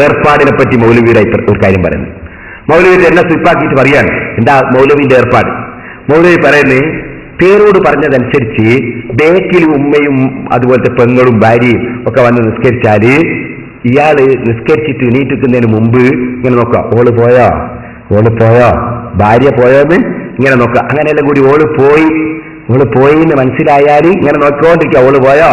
ഏർപ്പാടിനെ പറ്റി മൗലവിയുടെ ഒരു കാര്യം പറയുന്നത്. മൗലവി എന്നെ സ്ലിപ്പാക്കിയിട്ട് പറയാണ് എന്താ മൗലവിന്റെ ഏർപ്പാട്. മൗലവി പറയുന്നത് പേരോട് പറഞ്ഞതനുസരിച്ച് ബേക്കിൽ ഉമ്മയും അതുപോലത്തെ പെങ്ങളും ഭാര്യയും ഒക്കെ വന്ന് നിസ്കരിച്ചാല് ഇയാള് നിസ്കരിച്ചിട്ട് എണീറ്റിക്കുന്നതിന് മുമ്പ് ഇങ്ങനെ നോക്കാം, ഓള് പോയോ ഭാര്യ പോയോന്ന് ഇങ്ങനെ നോക്കുക. അങ്ങനെയെല്ലാം കൂടി ഓള് പോയി എന്ന് മനസ്സിലായാൽ ഇങ്ങനെ നോക്കിക്കൊണ്ടിരിക്കുക. ഓള് പോയോ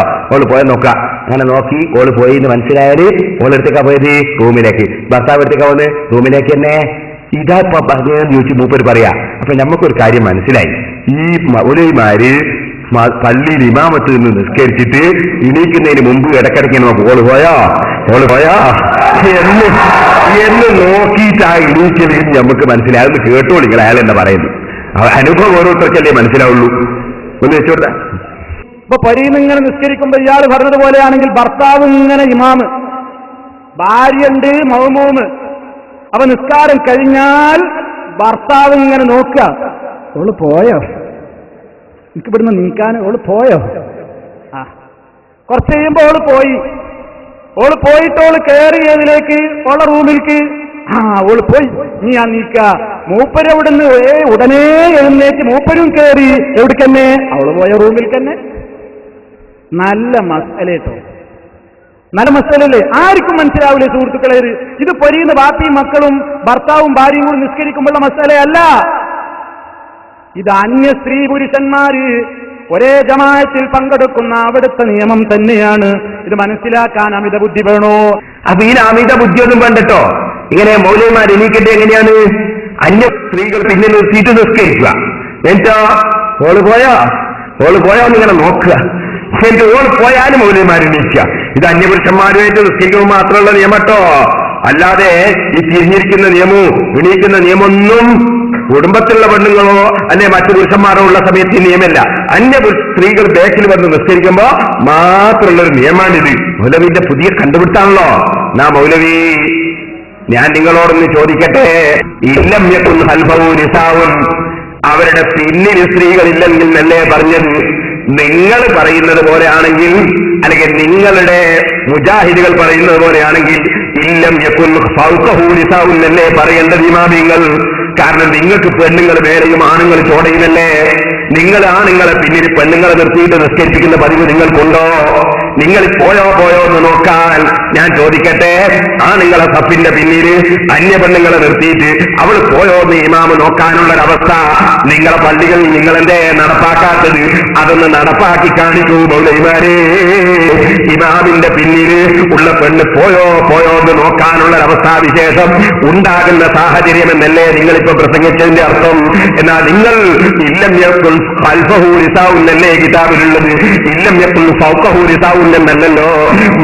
നോക്കുക. അങ്ങനെ നോക്കി ഓള് പോയി എന്ന് മനസ്സിലായാല് ഓളെടുത്തേക്കാ പോയത് റൂമിലേക്ക്, ഭർത്താവ് എടുത്തേക്കാ പോകുന്നത് റൂമിലേക്ക് തന്നെ. ഇതാ പറഞ്ഞതെന്ന് ചോദിച്ചു മൂപ്പര് പറയാ. അപ്പൊ നമുക്കൊരു കാര്യം മനസ്സിലായി, ഈ മൗലവിമാര് പള്ളിയിൽ ഇമാമത്ത് നിന്ന് നിസ്കരിച്ചിട്ട് എണീക്കുന്നതിന് മുമ്പ് ഇടക്കിടയ്ക്ക് നോക്കും, ഓള് പോയോ എന്ന് നോക്കിയിട്ടാ എണീക്കല് നമുക്ക് മനസ്സിലായി. അതൊന്ന് കേട്ടോളിങ്ങൾ അയാൾ എന്താ പറയുന്നത്. അനുഭവം ഓരോരുത്തർക്കല്ലേ മനസ്സിലാവുള്ളൂ. ഒന്ന് വെച്ചോട്ടെ. ഇപ്പൊ പരീന്ന് ഇങ്ങനെ നിസ്കരിക്കുമ്പോ ഇയാൾ പറഞ്ഞതുപോലെയാണെങ്കിൽ ഭർത്താവ് ഇങ്ങനെ ഇമാമ്, ഭാര്യയുണ്ട് മൗമൂമ്. അപ്പൊ നിസ്കാരം കഴിഞ്ഞാൽ ഭർത്താവ് ഇങ്ങനെ നോക്കുക, ഓള് പോയോ, എനിക്ക് ഇവിടുന്ന് നീക്കാൻ, ഓള് പോയോ. കുറച്ച് കഴിയുമ്പോ ഓള് പോയിട്ട് ഓള് കയറിയതിലേക്ക് ഓളെ റൂമിലേക്ക്, ഓള് പോയി, നീ ആ നീക്ക. മൂപ്പര് അവിടുന്ന് ഉടനെ എഴുന്നേറ്റ് മൂപ്പരും കയറി എവിടേക്കന്നെ, അവള് പോയ റൂമിൽ തന്നെ. നല്ല മസലേട്ടോ, നല്ല മസലല്ലേ, ആർക്കും മനസ്സിലാവില്ലേ സുഹൃത്തുക്കളെ. ഇത് പൊരിയുന്ന ബാപ്പിയും മക്കളും ഭർത്താവും ഭാര്യയും കൂടി നിസ്കരിക്കുമ്പോഴുള്ള മസലയല്ല. ഇത് അന്യ സ്ത്രീ പുരുഷന്മാര് ഒരേ ജമാഅത്തിൽ പങ്കെടുക്കുന്ന അവിടുത്തെ നിയമം തന്നെയാണ്. ഇത് മനസ്സിലാക്കാൻ അമിത ബുദ്ധി വേണോ? അപ്പൊ ഈ അമിത ബുദ്ധിയൊന്നും വേണ്ടട്ടോ. ഇങ്ങനെ മൗലവിമാർ എണീക്കട്ടെ എങ്ങനെയാണ്? അന്യ സ്ത്രീകൾ പിന്നെ നിർത്തിയിട്ട് നിസ്കരിക്കുക. എന്നിട്ടോ ഓള് പോയോ എന്നിങ്ങനെ നോക്കുക. എന്നിട്ട് ഓള് പോയാലും മൗലവിമാർ എണീക്കുക. ഇത് അന്യപുരുഷന്മാരുമായിട്ട് നിസ്കരിക്കുമ്പോൾ മാത്രമുള്ള നിയമട്ടോ. അല്ലാതെ ഈ തിരിഞ്ഞിരിക്കുന്ന നിയമവും എണീക്കുന്ന നിയമമൊന്നും കുടുംബത്തിലുള്ള പെണ്ണുങ്ങളോ അല്ലെ മറ്റു പുരുഷന്മാരോ ഉള്ള സമയത്ത് ഈ നിയമമല്ല. അന്യ സ്ത്രീകൾ ബേക്കിൽ വന്ന് നിസ്കരിക്കുമ്പോ മാത്രമുള്ളൊരു നിയമാണിത്. മൗലവിന്റെ പുതിയ കണ്ടുപിടുത്താണല്ലോ. മൗലവി, ഞാൻ നിങ്ങളോടൊന്ന് ചോദിക്കട്ടെ, ഇല്ലം യകുൻ ഖൽഫഹു നിസാഉൻ, അവരുടെ പിന്നിൽ സ്ത്രീകളില്ലെങ്കിൽ എന്നല്ലേ പറഞ്ഞത്? നിങ്ങൾ പറയുന്നത് പോലെയാണെങ്കിൽ, അല്ലെങ്കിൽ നിങ്ങളുടെ മുജാഹിദുകൾ പറയുന്നത് പോലെയാണെങ്കിൽ ഇല്ലം യകുൻ ഫൗഖഹു നിസാഉൻ എന്നല്ലേ പറയേണ്ടത് ഇമാമിങ്ങൾ. കാരണം നിങ്ങൾക്ക് പെണ്ണുങ്ങൾ വേറെയും ആണുങ്ങൾ ചോടയിലല്ലേ. നിങ്ങൾ ആണുങ്ങളെ പിന്നിൽ പെണ്ണുങ്ങളെ നിർത്തിയിട്ട് നിസ്കരിപ്പിക്കുന്ന പതിവ് നിങ്ങൾക്കുണ്ടോ? നിങ്ങൾ പോയോ എന്ന് നോക്കാൻ ഞാൻ ചോദിക്കട്ടെ. ആണുങ്ങളെ സഫിന്റെ പിന്നിൽ അന്യ പെണ്ണുങ്ങളെ നിർത്തിയിട്ട് അവൾ പോയോ എന്ന് ഇമാമ് നോക്കാനുള്ളൊരവസ്ഥ നിങ്ങളെ പള്ളികളിൽ നിങ്ങളെന്തേ നടപ്പാക്കാത്തത്? അതൊന്ന് നടപ്പാക്കി കാണിക്കൂ മൗലവിമാരെ. ഇമാമിന്റെ പിന്നിൽ ഉള്ള പെണ്ണ് പോയോ എന്ന് നോക്കാനുള്ളൊരവസ്ഥാവിശേഷം ഉണ്ടാകുന്ന സാഹചര്യം എന്നല്ലേ നിങ്ങളിപ്പോ പ്രസംഗിച്ചതിന്റെ അർത്ഥം? എന്നാൽ നിങ്ങൾ ഇല്ലം യകുൻ ഖൽഫഹു നിസാഉൻ എന്നല്ലേ കിതാബിലുള്ളത്, ഇല്ലം യകുൻ ഫൗഖഹു നിസാഉൻ എന്നല്ലല്ലോ.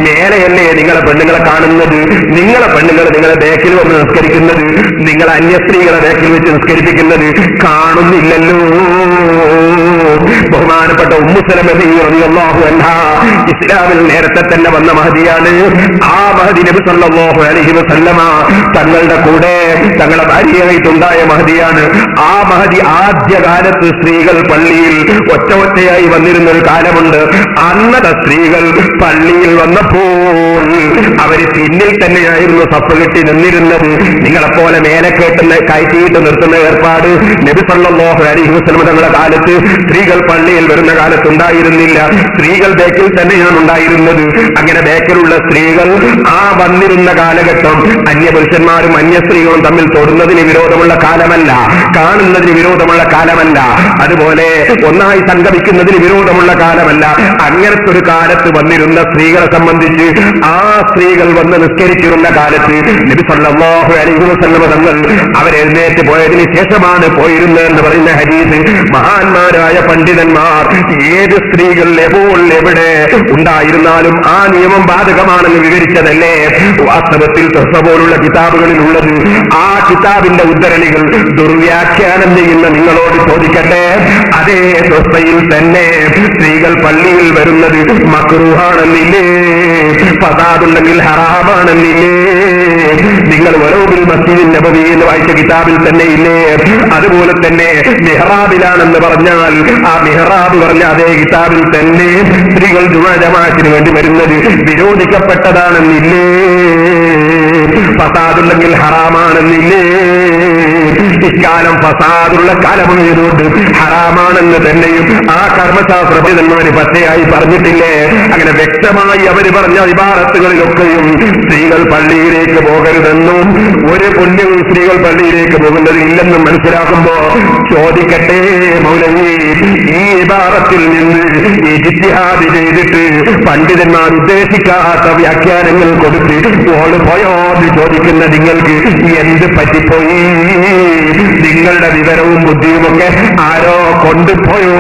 മേലെയല്ലേ നിങ്ങളെ പെണ്ണുങ്ങളെ കാണുന്നത്? നിങ്ങളെ പെണ്ണുങ്ങൾ നിങ്ങളെ ബേക്കിൽ വന്ന് നിസ്കരിക്കുന്നത്, നിങ്ങൾ അന്യ സ്ത്രീകളെ ബേക്കിൽ വെച്ച് നിസ്കരിപ്പിക്കുന്നത് കാണുന്നില്ലല്ലോ. ബഹുമാനപ്പെട്ട ഉമ്മു സലമ റളിയല്ലാഹു അൻഹാ ഇസ്ലാമിൽ നേരത്തെ തന്നെ വന്ന മഹദിയാണ്. ആ മഹദി നബി സല്ലല്ലാഹു അലൈഹി വസല്ലമ തങ്ങളുടെ കൂടെ തങ്ങളുടെ ഭാര്യയായിട്ടുണ്ടായ മഹദിയാണ്. ആ മഹദി ആദ്യകാലത്ത് സ്ത്രീകൾ പള്ളിയിൽ ഒറ്റയായി വന്നിരുന്ന ഒരു കാലമുണ്ട്. അന്നത്തെ സ്ത്രീകൾ പള്ളിയിൽ വന്നപ്പോൾ അവര് പിന്നിൽ തന്നെയായിരുന്നു സഫ് കെട്ടി നിന്നിരുന്നത്. നിങ്ങളെപ്പോലെ മേലെ കയറ്റിയിട്ട് നിർത്തുന്ന ഏർപ്പാട് നബി സല്ലല്ലാഹു അലൈഹി വസല്ലം തങ്ങളുടെ കാലത്ത് സ്ത്രീകൾ പള്ളിയിൽ വരുന്ന കാലത്ത് ഉണ്ടായിരുന്നില്ല. സ്ത്രീകൾ ബേക്കിൽ തന്നെയാണ് ഉണ്ടായിരുന്നത്. അങ്ങനെ ബേക്കിലുള്ള സ്ത്രീകൾ ആ വന്നിരുന്ന കാലഘട്ടം അന്യപുരുഷന്മാരും അന്യ സ്ത്രീകളും തമ്മിൽ തൊടുന്നതിന് വിരോധമുള്ള കാലമല്ല, കാണുന്നതിന് വിരോധമുള്ള കാലമല്ല, അതുപോലെ ഒന്നായി സംഗമിക്കുന്നതിന് വിരോധമുള്ള കാലമല്ല. അങ്ങനത്തെ ഒരു കാലത്ത് വന്നിരുന്ന സ്ത്രീകളെ സംബന്ധിച്ച് ആ സ്ത്രീകൾ വന്ന് നിസ്കരിച്ചിരുന്ന കാലത്ത് നബി സല്ലല്ലാഹു അലൈഹി വസല്ലം തങ്ങൾ അവരെഴുന്നേറ്റ് പോയതിന് ശേഷമാണ് പോയിരുന്നതെന്ന് പറയുന്ന ഹദീസ് മഹാന്മാരായ പണ്ഡിതന്മാർ ഏത് സ്ത്രീകൾ എപ്പോൾ എവിടെ ഉണ്ടായിരുന്നാലും ആ നിയമം ബാധകമാണെന്ന് വിവരിച്ചതല്ലേ വാസ്തവത്തിൽ തൊസ്സ പോലുള്ള കിതാബുകളിലുള്ളത്. ആ കിതാബിന്റെ ഉദ്ധരണികൾ ദുർവ്യാഖ്യാനം ചെയ്യുന്ന നിങ്ങളോട് ചോദിക്കട്ടെ, അതേ തൊസ്സയിൽ തന്നെ സ്ത്രീകൾ പള്ളിയിൽ വരുന്നത് മക്റൂഹാണെന്നില്ലേ, ഫസാദുണ്ടെങ്കിൽ ഹറാമാണെന്നില്ലേ? നിങ്ങൾ വലൗബിൽ മസ്ജിദിൻ നബവി എന്ന് വായിച്ച കിതാബിൽ തന്നെ ഇല്ലേ? അതുപോലെ തന്നെ മിഹ്റാബിലാണെന്ന് പറഞ്ഞാൽ ആ മിഹ്റാബ് പറഞ്ഞ അതേ കിതാബിൽ തന്നെ സ്ത്രീകൾ ജുമാ ജമാഅത്തിന് വേണ്ടി വരുന്നത് വിരോധിക്കപ്പെട്ടതാണെന്നില്ലേ? ഫസാദുണ്ടെങ്കിൽ ഹറാമാണെന്നില്ലേ? ഇക്കാലം ഫസാദുള്ള കാലമായതുകൊണ്ട് ഹറാമാണെന്ന് തന്നെയും ആ കർമ്മശാസ്ത്ര പണ്ഡിതന്മാര് പച്ചയായി പറഞ്ഞിട്ടില്ലേ? അങ്ങനെ വ്യക്തമായി അവര് പറഞ്ഞ ഇബാദത്തുകളിലൊക്കെയും സ്ത്രീകൾ പള്ളിയിലേക്ക് പോകരുതെന്നും ഒരു പുണ്യവും സ്ത്രീകൾ പള്ളിയിലേക്ക് പോകുന്നത് ഇല്ലെന്നും മനസ്സിലാക്കുമ്പോ ചോദിക്കട്ടെ മൗലവി, ഈ ഇബാദത്തിൽ നിന്ന് ഇജ്തിഹാദ് ചെയ്തിട്ട് പണ്ഡിതന്മാർ ഉദ്ദേശിക്കാത്ത വ്യാഖ്യാനങ്ങൾ കൊടുത്ത് ഓള് പോയോ എന്ന് ചോദിക്കുന്ന നിങ്ങൾക്ക് എന്ത് പറ്റിപ്പോയി? നിങ്ങളുടെ വിവരവും ബുദ്ധിയുമൊക്കെ ആരോ കൊണ്ടുപോയോ?